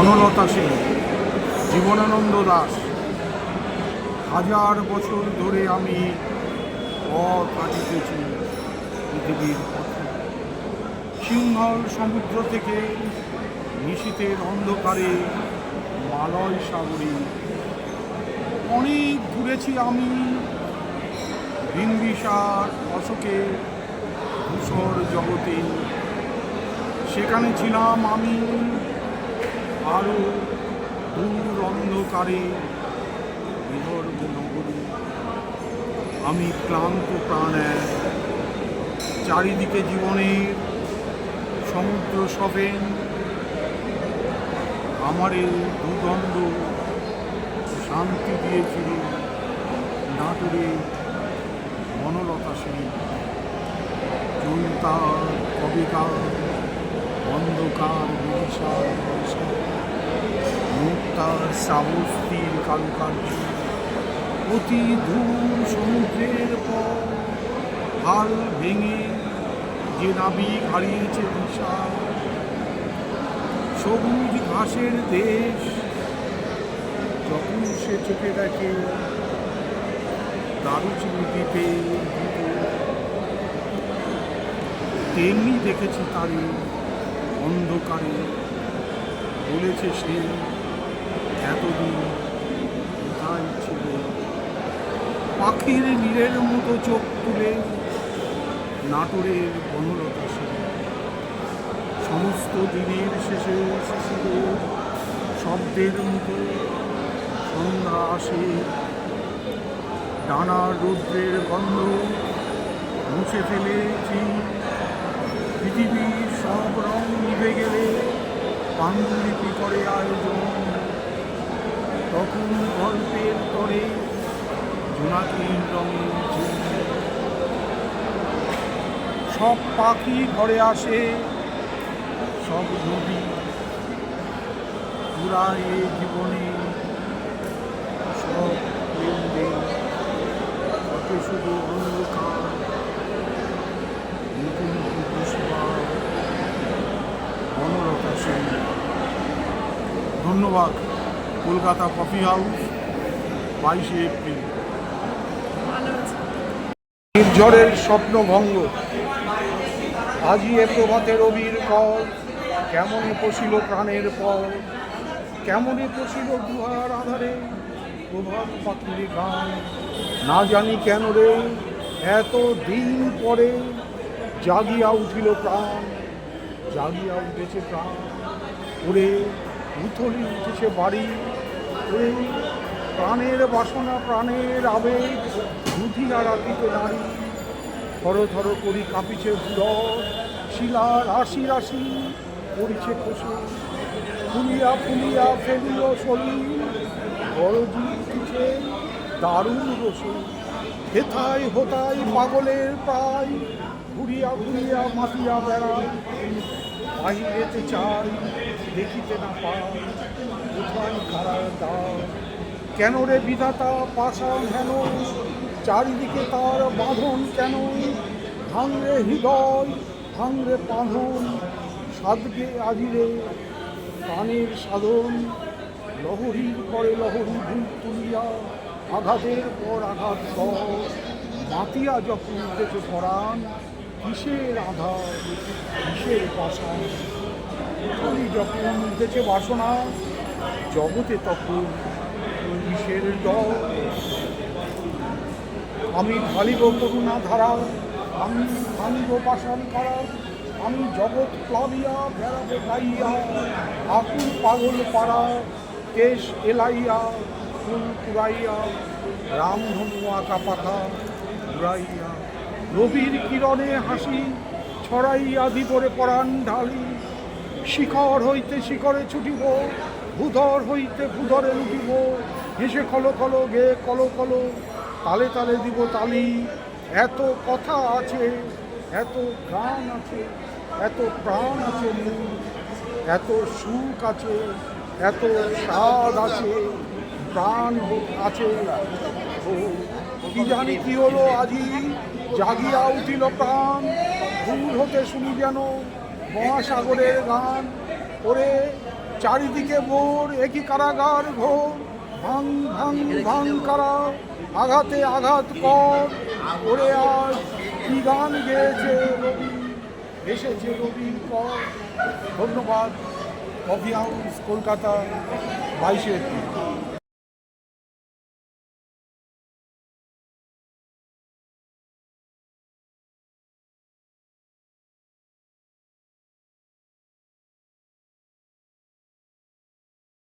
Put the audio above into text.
বনলতা সেন, জীবনানন্দ দাস। হাজার বছর ধরে আমি পথ হাঁটিতেছি পৃথিবীর পথে। সিংহল সমুদ্র থেকে নিশীথের অন্ধকারে মালয় সাগরে অনেক ঘুরেছি আমি। বিম্বিসার অশোকের ধূসর জগতে, সেখানে ছিলাম আমি আরও দূর অন্ধকারে বিদর্ভ নগরী। আমি ক্লান্ত প্রাণে, চারিদিকে জীবনের সমুদ্র সবেন। আমারে দুদণ্ড শান্তি দিয়েছিল নাটোরে বনলতা সেন। চলতার কবেকার অন্ধকার বিশাল মুক্তার শ্রাবস্তির কারুকার্য, অতি দূর সমুদ্রের পর হাল ভেঙে যে নাবিক হারিয়েছে দিশা। সবুজ ঘাসের দেশ যখন সে চোখে দেখে দারুচিনি দ্বীপে, তেমনি দেখেছি তারে অন্ধকারে। বলেছে সে এতদিন কোথায় ছিল, পাখির নীরের মতো চোখ তুলে নাটোরের বনলতা সেন। সমস্ত দিনের শেষে শিশুদের শব্দের মতো সন্ধ্যা আসে। ডানার রৌদ্রের গন্ধ মুছে ফেলেছি। পৃথিবীর সব রং নিভে গেলে পাণ্ডুলিপি করে আয়োজন। তখন গল্পের তরে জোনাকির রঙে সব পাখি ঘরে আসে, সব নদী পুরায় এ জীবনে সব লেনদেন। তাকে শুধু অন্ধকার নতুন বনলতা সেন। ধন্যবাদ। কলকাতা কফি হাউস, 22শে এপ্রিল। নির্ঝরের স্বপ্নভঙ্গ। আজি এ প্রভাতে রবির কর, কেমনে পশিল প্রাণের পর, কেমনে পশিল গুহার আধারে প্রভাত পাখির গান। না জানি কেন রে এত দিন পরে জাগিয়া উঠিল প্রাণ, জাগিয়া উঠেছে প্রাণ। ওরে উথলি উঠেছে বাড়ি, ওরে প্রাণের বাসনা প্রাণের আবেগ বুঝিয়া রাখিতে নারী। থর থর করি কাঁপিছে ভূধর, শিলা রাশি রাশি পড়িছে খসে। ফুলিয়া ফুলিয়া ফেলিল শরীর, গরজি উঠিছে দারুণ রসে। হেথায় হোতায় পাগলের প্রায়, ঘুরিয়া ঘুরিয়া মাতিয়া বেড়ায়। বাহিরেতে চাই দেখিতে না পাই, কোথায় খারার দ্বার। কেন রে বিধাতা পাষাণ হেন, চারিদিকে তার বাঁধন কেন। ভাঙরে হৃদয় ভাঙরে বাঁধন, সাধকে আজিরে প্রাণের সাধন। লহরীর পরে লহরী ভূত তুলিয়া, আঘাতের পর আঘাত কর। মাতিয়া যখন উঠেছে পরাণ, কিসের আঘাত কিসের পাষাণ। উঠলি যখন উঠেছে বাসনা, জগতে তখন কিসের ডর। আমি ঢালিব করুণা ধারা, আমি ভাঙিব পাষাণ কারা। আমি জগৎ প্লাবিয়া বেড়াবো গাইয়া, আকুল পাগল পাড়া কেশ এলাইয়া। ফুল কুড়াইয়া রামধনু আঁকা পাখা উড়াইয়া, রবির কিরণে হাসি ছড়াইয়া দিবরে পরাণ ঢালি। শিখর হইতে শিখরে ছুটিব, ভূধর হইতে ভূধরে লুটিব। হেসে খলো খলো গে কলো কলো, তালে তালে দিব তালি। এত কথা আছে, এত গান আছে, এত প্রাণ আছে, এত সুখ আছে, এত স্বাদ আছে, প্রাণ আছে। ও কি জানি কি হলো আজি, জাগিয়া উঠিল প্রাণ। দূর হতে শুনি যেন মহাসাগরের গান। ওরে চারিদিকে মোর একই কারাগার ঘোর, ভাঙ ভাঙ ভাঙ কারা, আঘাতে আঘাত কর, ওরে আজ কি গান গেয়েছে রবি, এসেছে রবির পর। ধন্যবাদ। কফি হাউস, কলকাতা, 22শে এপ্রিল।